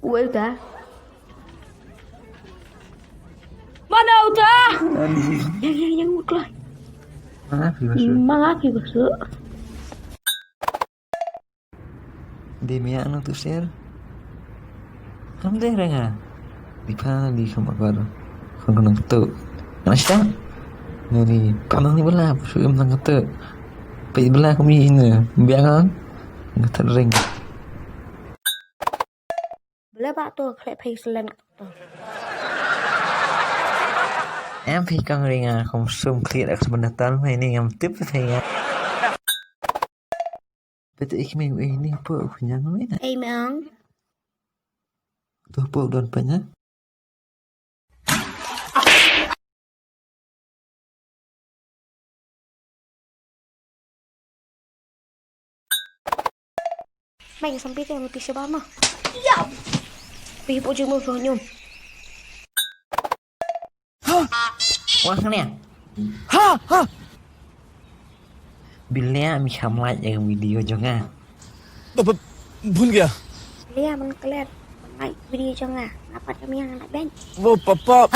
Ủa ta? Mana uta? Yang mutlak. Maaf ya bosku. Demi ano to sir? Kamu deh renga. Di mana di kamar baru? Kau kena ketuk. Nasta? Nari panang ni belah. Sudah menang ketuk. Pergi belah kami ini. Biar kan? Nggak ring. Belah pak tu klep hay selen tu. Em thì con ring không xung clear ak sebenarnya mah ini yang tip saya. Betul ikmi ini apa punya mana? Hey mang. Tu apa don punya? Mày sampai yang lebih sebab mah. Ya. Pi po jemo so nyum. Wah ni. Bila mi hamlat yang video juga. भूल गया Lihat man kalian. Like video jangan. Apa kami yang nak band? वो पापा